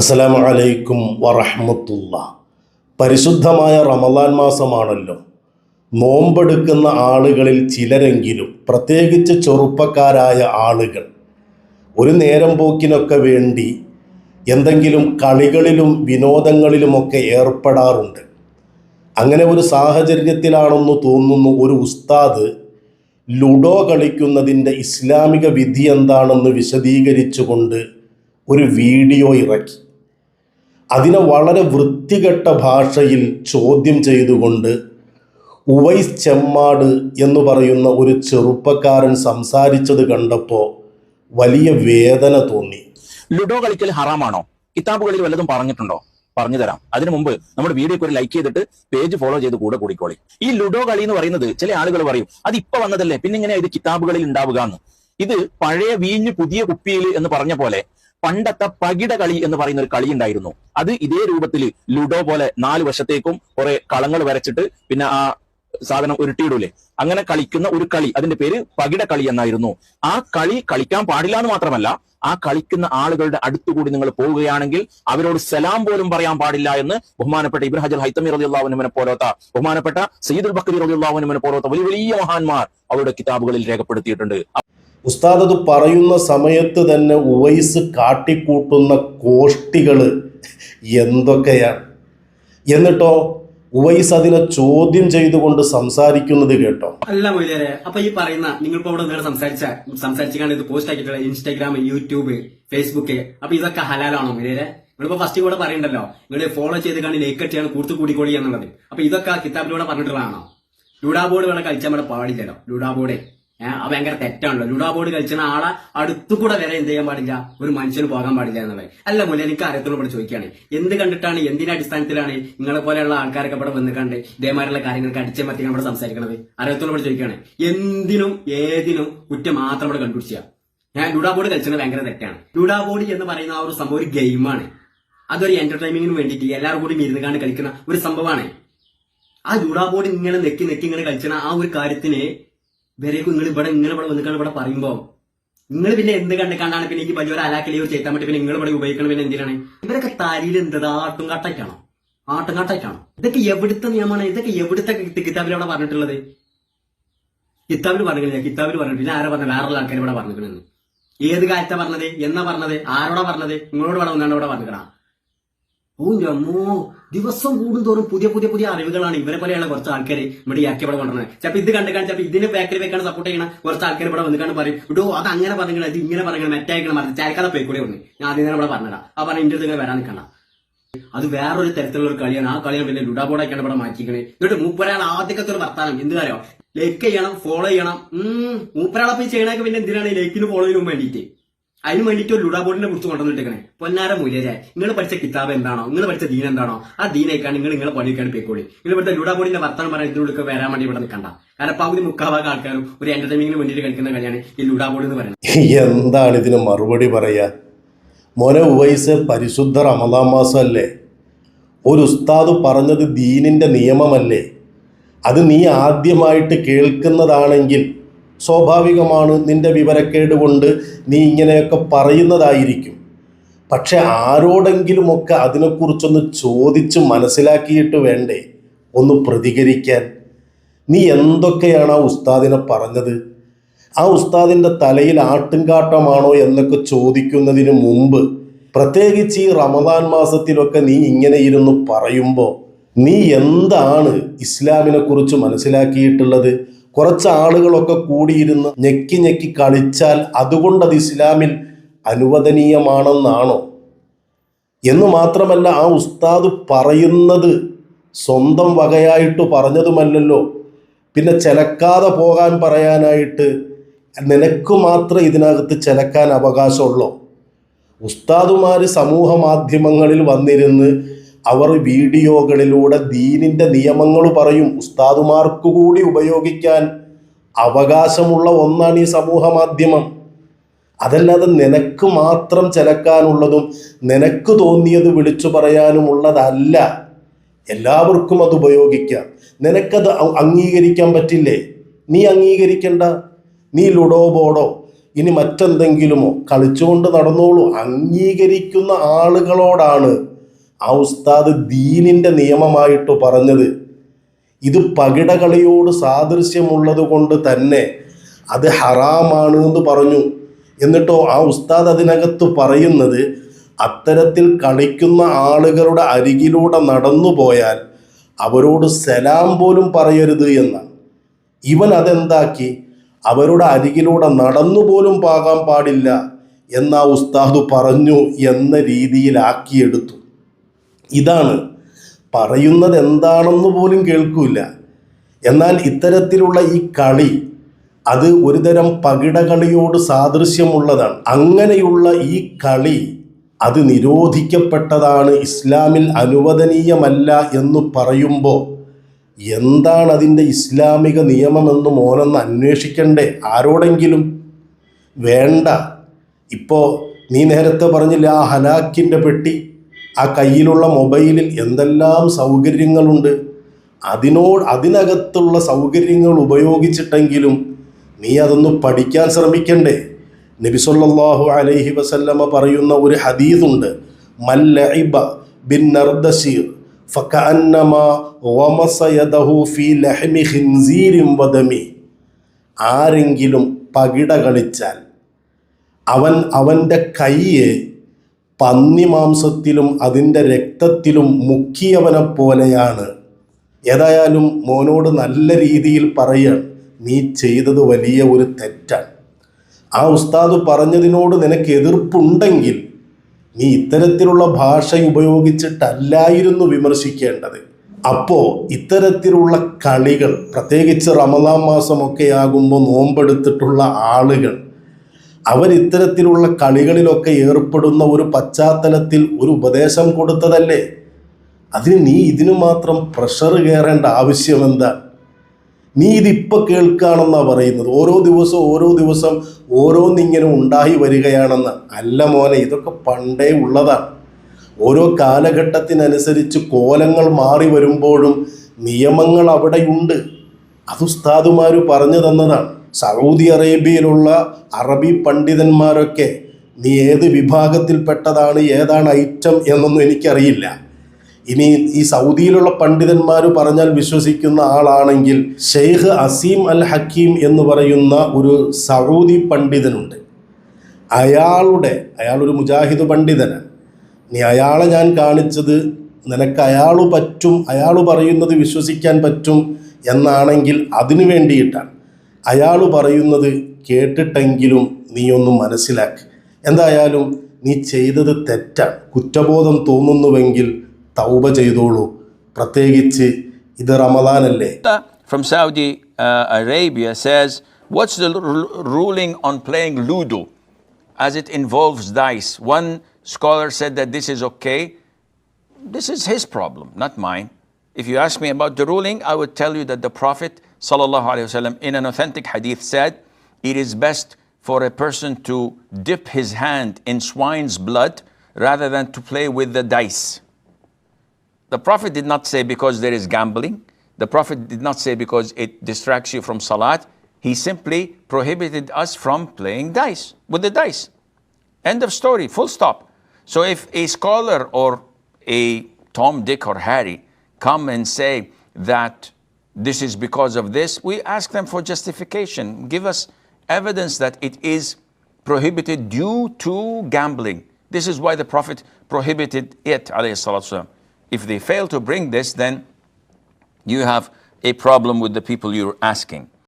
അസ്സലാമു അലൈക്കും വറഹ്മത്തുള്ള. പരിശുദ്ധമായ റമദാൻ മാസമാണല്ലോ. നോമ്പെടുക്കുന്ന ആളുകളിൽ ചിലരെങ്കിലും, പ്രത്യേകിച്ച് ചെറുപ്പക്കാരായ ആളുകൾ, ഒരു നേരം പോക്കിനൊക്കെ വേണ്ടി എന്തെങ്കിലും കളികളിലും വിനോദങ്ങളിലുമൊക്കെ ഏർപ്പെടാറുണ്ട്. അങ്ങനെ ഒരു സാഹചര്യത്തിലാണെന്ന് തോന്നുന്നു ഒരു ഉസ്താദ് ലുഡോ കളിക്കുന്നതിൻ്റെ ഇസ്ലാമിക വിധി എന്താണെന്ന് വിശദീകരിച്ചുകൊണ്ട് ഒരു വീഡിയോ ഇറക്കി. അതിനെ വളരെ വൃത്തികെട്ട ഭാഷയിൽ ചോദ്യം ചെയ്തുകൊണ്ട് ഉവൈസ് ചെമ്മാട് എന്ന് പറയുന്ന ഒരു ചെറുപ്പക്കാരൻ സംസാരിച്ചത് കണ്ടപ്പോൾ വലിയ വേദന തോന്നി. ലുഡോ കളിക്കൽ ഹറാമാണോ? കിതാബുകളിൽ വല്ലതും പറഞ്ഞിട്ടുണ്ടോ? പറഞ്ഞു തരാം. അതിനു മുമ്പ് നമ്മുടെ വീഡിയോക്ക് ഒരു ലൈക്ക് ചെയ്തിട്ട് പേജ് ഫോളോ ചെയ്ത് കൂടിക്കോളി. ഈ ലുഡോ കളി എന്ന് പറയുന്നത് ചില ആളുകൾ പറയും അത് ഇപ്പൊ വന്നതല്ലേ, പിന്നെ ഇങ്ങനെ ഇത് കിതാബുകളിൽ ഉണ്ടാവുക എന്ന്. ഇത് പഴയ വീഞ്ഞ് പുതിയ കുപ്പിയിൽ എന്ന് പറഞ്ഞ പോലെ പണ്ടത്തെ പകിട കളി എന്ന് പറയുന്ന ഒരു കളി ഉണ്ടായിരുന്നു. അത് ഇതേ രൂപത്തിൽ ലുഡോ പോലെ 4 വശത്തേക്കും കുറെ കളങ്ങൾ വരച്ചിട്ട് പിന്നെ ആ സാധനം ഉരുട്ടിയിടൂലേ, അങ്ങനെ കളിക്കുന്ന ഒരു കളി, അതിന്റെ പേര് പകിട കളി എന്നായിരുന്നു. ആ കളി കളിക്കാൻ പാടില്ല എന്ന് മാത്രമല്ല, ആ കളിക്കുന്ന ആളുകളുടെ അടുത്തുകൂടി നിങ്ങൾ പോവുകയാണെങ്കിൽ അവരോട് സലാം പോലും പറയാൻ പാടില്ല എന്ന് ബഹുമാനപ്പെട്ട ഇബ്നു ഹജർ ഹൈതമി റളിയല്ലാഹു അൻഹുവിനെ പോലത്തെ, ബഹുമാനപ്പെട്ട സയ്യിദുൽ ബഖരി റളിയല്ലാഹു അൻഹുവിനെ പോലത്തെ വലിയ വലിയ മഹാന്മാർ അവരുടെ കിതാബുകളിൽ രേഖപ്പെടുത്തിയിട്ടുണ്ട്. ഉസ്താദ് അത് പറയുന്ന സമയത്ത് തന്നെ ഉവൈസ് കാട്ടിക്കൂട്ടുന്ന കോഷ്ടികൾ എന്തൊക്കെയാണ്. എന്നിട്ടോ ഉവൈസ് അതിനെ ചോദ്യം ചെയ്തുകൊണ്ട് സംസാരിക്കുന്നത് കേട്ടോ. അല്ല മൊയ്തേരെ, അപ്പൊ ഈ പറയുന്ന നിങ്ങളിപ്പോ ഇവിടെ നേരെ സംസാരിച്ചാണ് ഇത് പോസ്റ്റ് ആക്കിയിട്ടുള്ള ഇൻസ്റ്റാഗ്രാം, യൂട്യൂബ്, ഫേസ്ബുക്ക്, അപ്പൊ ഇതൊക്കെ ഹലാലാണോ മൊയ്തേരെ? നിങ്ങളിപ്പോ ഫസ്റ്റ് കൂടെ പറയണ്ടല്ലോ, നിങ്ങൾ ഫോളോ ചെയ്ത് കണ്ട് ലൈക്ക് അടിച്ചാണ് കൂർത്തു കൂടിക്കോളി എന്നുള്ളത്. അപ്പൊ ഇതൊക്കെ കിതാബിലൂടെ പറഞ്ഞിട്ടുള്ളതാണോ? ലുഡാ ബോർഡ് വേണം കളിച്ചാൽ ഇവിടെ പാടില്ലല്ലോ. ലുഡാ ബോർഡ് ഭയങ്കര തെറ്റാണല്ലോ. ലുഡാ ബോർഡ് കളിച്ചുന്ന ആളെ അടുത്തുകൂടെ വരെ എന്ത് ചെയ്യാൻ പാടില്ല, ഒരു മനുഷ്യന് പോകാൻ പാടില്ല എന്നുള്ളത്. അല്ല മൂല്യം, എനിക്ക് അറിയത്തോളം ഇവിടെ ചോദിക്കുകയാണ്, എന്ത് കണ്ടിട്ടാണ്, എന്തിന്റെ അടിസ്ഥാനത്തിലാണ് നിങ്ങളെ പോലെയുള്ള ആൾക്കാരൊക്കെ ഇവിടെ വന്ന് കണ്ട് ഇതേമാതിരിയുള്ള കാര്യങ്ങൾക്ക് അടിച്ചമർത്തി ഇവിടെ സംസാരിക്കണത്? അറിയത്തോളം ഇവിടെ ചോദിക്കുകയാണ്. എന്തിനും ഏതിനും കുറ്റം മാത്രം ഇവിടെ കണ്ടുപിടിക്കുക. ലുഡാ ബോർഡ് കളിച്ചത് ഭയങ്കര തെറ്റാണ്. ലുഡാ ബോർഡ് എന്ന് പറയുന്ന ആ ഒരു സംഭവം ഒരു ഗെയിമാണ്. അതൊരു എന്റർടൈൻമെന്റിന് വേണ്ടിയിട്ട് എല്ലാവരും കൂടി ഇരുന്ന് കണ്ട് കളിക്കുന്ന ഒരു സംഭവമാണ്. ആ ലുഡാ ബോർഡ് ഇങ്ങനെ നെക്കി ഇങ്ങനെ കളിക്കുന്ന ആ ഒരു കാര്യത്തിന് വരേക്കും നിങ്ങൾ ഇവിടെ വന്നിക്കാണ് ഇവിടെ പറയുമ്പോ നിങ്ങൾ പിന്നെ എന്ത് കണ്ടാണ് പിന്നെ ഈ വലിയൊരു അലാക്കലിയോ ചെയ്താൽ പറ്റി പിന്നെ നിങ്ങൾ ഇവിടെ ഉപയോഗിക്കണം? പിന്നെ എന്തിനാണ് ഇവരൊക്കെ തരിയിൽ എന്തത് ആട്ടുംകാട്ടായിട്ടാണോ? ഇതൊക്കെ എവിടുത്തെ നിയമമാണ്? ഇതൊക്കെ എവിടുത്തെ കിതാബിൽ അവിടെ പറഞ്ഞിട്ടുള്ളത്? കിതാബിൽ പറഞ്ഞിട്ടില്ല. പിന്നെ ആരാ പറഞ്ഞത്? വേറെ ആൾക്കാർ ഇവിടെ പറഞ്ഞിരിക്കണെന്ന്. ഏത് കാലത്താ പറഞ്ഞത്? എന്നാ പറഞ്ഞത്? ആരോടാ പറഞ്ഞത്? നിങ്ങളോട് ഇവിടെ വന്നാണ് ഇവിടെ പറഞ്ഞിരിക്കണം. ഓ അമ്മോ, ദിവസം കൂടുന്തോറും പുതിയ അറിവുകളാണ് ഇവരെ പോലെയുള്ള കുറച്ച് ആൾക്കാർ ഇവിടെ ആക്കി ഇവിടെ കൊണ്ടുവന്നത്. ചിലപ്പോൾ ഇത് കണ്ടുകാണ്, ചിലപ്പോൾ ഇതിന് ബാക്കിൽ വെക്കാൻ സപ്പോർട്ട് ചെയ്യണം കുറച്ച് ആൾക്കാർ ഇവിടെ വന്നിക്കാണ് പറയും, ഇടോ അത് അങ്ങനെ പറഞ്ഞത്, ഇത് ഇങ്ങനെ പറയണം, മെറ്റായിക്കണം, മറ്റേ ചായക്കാതെ പോയിക്കൂടെ ഒന്ന്. ഞാൻ ആദ്യം ഇവിടെ പറഞ്ഞതാ. ആ പറഞ്ഞ ഇന്റെ അടുത്ത് വരാൻ നിൽക്കണ്ട. അത് വേറൊരു തരത്തിലുള്ള ഒരു കളിയാണ്. ആ കളിയാണ് പിന്നെ ലുഡാ ബോർഡൊക്കെയാണ് ഇവിടെ മാറ്റിക്കണേ. എന്നിട്ട് മൂപ്പരാൾ ആദ്യമൊക്കെ ഒരു വർത്താനം എന്ത് കാര്യോ, ലൈക്ക് ചെയ്യണം, ഫോളോ ചെയ്യണം. മൂപ്പരാളെ ചെയ്യണൊക്കെ പിന്നെ എന്തിനാണ് ലൈക്കിന് ഫോളോയിനും വേണ്ടിയിട്ട്? അതിന് വേണ്ടിയിട്ട് ഒരു ലുഡാ ബോർഡിനെ കുറിച്ച് കൊണ്ടുവന്നിട്ടേക്കണേ. പൊന്നാര മൂല്യരായ, നിങ്ങൾ പഠിച്ച കിതാബ് എന്താണോ, നിങ്ങൾ പഠിച്ച ദീൻ എന്താണോ, ആ ദീനേക്കാണ് നിങ്ങളെ പണിക്കാണ് പോയിക്കോളി. നിങ്ങൾ ഇവിടുത്തെ ലുഡാ ബോർഡിന്റെ വർത്തമാനം പറയാൻ ഇതിലൂടെ വരാൻ വേണ്ടി ഇവിടെ നിൽക്കണ്ട. കാരണം പകുതി മുക്കാഭാഗ ആൾക്കാരും ഒരു എന്റർടൈൻമെന്റിന് വേണ്ടിയിട്ട് കളിക്കുന്ന കളിയാണ് ഈ ലുഡാ ബോർഡ് എന്ന് പറയുന്നത്. എന്താണ് ഇതിന് മറുപടി പറയാ? മോനെ ഉവൈസ്, പരിശുദ്ധ റമദാൻ മാസമല്ലേ? ഒരു ഉസ്താദ് പറഞ്ഞത് ദീനിന്റെ നിയമമല്ലേ? അത് നീ ആദ്യമായിട്ട് കേൾക്കുന്നതാണെങ്കിൽ സ്വാഭാവികമാണ്, നിന്റെ വിവരക്കേട് കൊണ്ട് നീ ഇങ്ങനെയൊക്കെ പറയുന്നതായിരിക്കും. പക്ഷെ ആരോടെങ്കിലുമൊക്കെ അതിനെക്കുറിച്ചൊന്ന് ചോദിച്ച് മനസ്സിലാക്കിയിട്ട് വേണ്ടേ ഒന്ന് പ്രതികരിക്കാൻ? നീ എന്തൊക്കെയാണ് ആ ഉസ്താദിനെ പറഞ്ഞത്? ആ ഉസ്താദിൻ്റെ തലയിൽ ആട്ടുംകാട്ടമാണോ എന്നൊക്കെ ചോദിക്കുന്നതിന് മുമ്പ്, പ്രത്യേകിച്ച് ഈ റമദാൻ മാസത്തിലൊക്കെ നീ ഇങ്ങനെ ഇരുന്ന് പറയുമ്പോൾ നീ എന്താണ് ഇസ്ലാമിനെ കുറിച്ച് മനസ്സിലാക്കിയിട്ടുള്ളത്? കുറച്ച് ആളുകളൊക്കെ കൂടിയിരുന്ന് ഞെക്കി കളിച്ചാൽ അതുകൊണ്ടത് ഇസ്ലാമിൽ അനുവദനീയമാണെന്നാണോ? എന്ന് മാത്രമല്ല, ആ ഉസ്താദ് പറയുന്നത് സ്വന്തം വകയായിട്ട് പറഞ്ഞതുമല്ലല്ലോ. പിന്നെ ചിലക്കാതെ പോകാൻ പറയാനായിട്ട് നിനക്ക് മാത്രം ഇതിനകത്ത് ചിലക്കാൻ അവകാശമുള്ളോ? ഉസ്താദുമാർ സമൂഹ മാധ്യമങ്ങളിൽ വന്നിരുന്ന് അവർ വീഡിയോകളിലൂടെ ദീനിൻ്റെ നിയമങ്ങൾ പറയും. ഉസ്താദുമാർക്ക് കൂടി ഉപയോഗിക്കാൻ അവകാശമുള്ള ഒന്നാണ് ഈ സമൂഹ മാധ്യമം. അതല്ലാതെ നിനക്ക് മാത്രം ചിലക്കാനുള്ളതും നിനക്ക് തോന്നിയത് വിളിച്ചു പറയാനുമുള്ളതല്ല. എല്ലാവർക്കും അത് ഉപയോഗിക്കാം. നിനക്കത് അംഗീകരിക്കാൻ പറ്റില്ലേ? നീ അംഗീകരിക്കണ്ട. നീ ലുഡോ ബോർഡോ ഇനി മറ്റെന്തെങ്കിലുമോ കളിച്ചുകൊണ്ട് നടന്നോളൂ. അംഗീകരിക്കുന്ന ആളുകളോടാണ് ആ ഉസ്താദ് ദീനിൻ്റെ നിയമമായിട്ട് പറഞ്ഞത്. ഇത് പകിടകളിയോട് സാദൃശ്യമുള്ളത് കൊണ്ട് തന്നെ അത് ഹറാമാണ് എന്ന് പറഞ്ഞു. എന്നിട്ടോ ആ ഉസ്താദ് അതിനകത്ത് പറയുന്നത്, അത്തരത്തിൽ കളിക്കുന്ന ആളുകളുടെ അരികിലൂടെ നടന്നു പോയാൽ അവരോട് സലാം പോലും പറയരുത് എന്നാണ്. ഇവൻ അതെന്താക്കി, അവരുടെ അരികിലൂടെ നടന്നു പോലും പോകാൻ പാടില്ല എന്ന് ആ ഉസ്താദ് പറഞ്ഞു എന്ന രീതിയിലാക്കിയെടുത്തു. ഇതാണ് പറയുന്നത് എന്താണെന്ന് പോലും കേൾക്കൂല. എന്നാൽ ഇത്തരത്തിലുള്ള ഈ കളി അത് ഒരുതരം പകിടകളിയോട് സാദൃശ്യമുള്ളതാണ്. അങ്ങനെയുള്ള ഈ കളി അത് നിരോധിക്കപ്പെട്ടതാണ്, ഇസ്ലാമിൽ അനുവദനീയമല്ല എന്ന് പറയുമ്പോൾ എന്താണ് അതിൻ്റെ ഇസ്ലാമിക നിയമമെന്ന് മോനൊന്ന് അന്വേഷിക്കണ്ടേ ആരോടെങ്കിലും? വേണ്ട. ഇപ്പോൾ നീ നേരത്തെ പറഞ്ഞില്ല ആ ഹലാക്കിൻ്റെ പെട്ടി, ആ കയ്യിലുള്ള മൊബൈലിൽ എന്തെല്ലാം സൗകര്യങ്ങളുണ്ട്. അതിനകത്തുള്ള സൗകര്യങ്ങൾ ഉപയോഗിച്ചിട്ടെങ്കിലും നീ അതൊന്ന് പഠിക്കാൻ ശ്രമിക്കണ്ടേ? നബി സല്ലല്ലാഹു അലൈഹി വസല്ലമ പറയുന്ന ഒരു ഹദീസുണ്ട്, മല്ലഇബ ബിൻ നർദശീർ ഫകഅന്നമാ വമസ യദഹു ഫീ ലഹ്മി ഖിൻസീരിൻ വദമി. ആരെങ്കിലും പകിട കളിച്ചാൽ അവൻ്റെ കൈയെ പന്നി മാംസത്തിലും അതിൻ്റെ രക്തത്തിലും മുക്കിയവനെ പോലെയാണ്. ഏതായാലും മോനോട് നല്ല രീതിയിൽ പറയുകയാണ്, നീ ചെയ്തത് വലിയ ഒരു തെറ്റാണ്. ആ ഉസ്താദ് പറഞ്ഞതിനോട് നിനക്ക് എതിർപ്പുണ്ടെങ്കിൽ നീ ഇത്തരത്തിലുള്ള ഭാഷ ഉപയോഗിച്ചിട്ടല്ലായിരുന്നു വിമർശിക്കേണ്ടത്. അപ്പോൾ ഇത്തരത്തിലുള്ള കളികൾ, പ്രത്യേകിച്ച് റമദാൻ മാസമൊക്കെ ആകുമ്പോൾ നോമ്പെടുത്തിട്ടുള്ള ആളുകൾ, അവരിത്തരത്തിലുള്ള കളികളിലൊക്കെ ഏർപ്പെടുന്ന ഒരു പശ്ചാത്തലത്തിൽ ഒരു ഉപദേശം കൊടുത്തതല്ലേ? അതിന് നീ ഇതിനു മാത്രം പ്രഷർ കയറേണ്ട ആവശ്യമെന്താ? നീ ഇതിപ്പോൾ കേൾക്കുകയാണെന്നാണ് പറയുന്നത്. ഓരോ ദിവസം ഓരോന്നിങ്ങനെ ഉണ്ടായി വരികയാണെന്ന്. അല്ല മോനെ, ഇതൊക്കെ പണ്ടേ ഉള്ളതാണ്. ഓരോ കാലഘട്ടത്തിനനുസരിച്ച് കോലങ്ങൾ മാറി വരുമ്പോഴും നിയമങ്ങൾ അവിടെയുണ്ട്. അത് ഉസ്താദുമാർ പറഞ്ഞു തന്നതാണ്. സൗദി അറേബ്യയിലുള്ള അറബി പണ്ഡിതന്മാരൊക്കെ നീ ഏത് വിഭാഗത്തിൽപ്പെട്ടതാണ്, ഏതാണ് ഐറ്റം എന്നൊന്നും എനിക്കറിയില്ല. ഇനി ഈ സൗദിയിലുള്ള പണ്ഡിതന്മാർ പറഞ്ഞാൽ വിശ്വസിക്കുന്ന ആളാണെങ്കിൽ ഷെയ്ഖ് അസീം അൽ ഹക്കീം എന്ന് പറയുന്ന ഒരു സൗദി പണ്ഡിതനുണ്ട്. അയാളൊരു മുജാഹിദ് പണ്ഡിതനാണ്. നീ അയാളെ ഞാൻ കാണിച്ചത് നിനക്ക് അയാൾ പറയുന്നത് വിശ്വസിക്കാൻ പറ്റും എന്നാണെങ്കിൽ അതിനു വേണ്ടിയിട്ടാണ്. അയാൾ പറയുന്നത് കേട്ടിട്ടെങ്കിലും നീ ഒന്ന് മനസ്സിലാക്ക്. എന്തായാലും നീ ചെയ്തത് തെറ്റാണ്. കുറ്റബോധം തോന്നുന്നുവെങ്കിൽ തൗബ ചെയ്തോളൂ. പ്രത്യേകിച്ച് ഇത് റമദാനല്ലേ. From Saudi Arabia says, what's the ruling on playing Ludo as it involves dice? One scholar said that this is okay. This is his problem, not mine. If you ask me about the ruling, I would tell you that the Prophet sallallahu alaihi wasallam in an authentic hadith said, it is best for a person to dip his hand in swine's blood rather than to play with the dice. The Prophet did not say because there is gambling. The Prophet did not say because it distracts you from salat. He simply prohibited us from playing dice, with the dice. End of story, full stop. So if a scholar or a Tom, Dick or Harry come and say that this is because of this, we ask them for justification. Give us evidence that it is prohibited due to gambling. This is why the Prophet prohibited it, alayhi salatu wasalam. If they fail to bring this, then you have a problem with the people you're asking.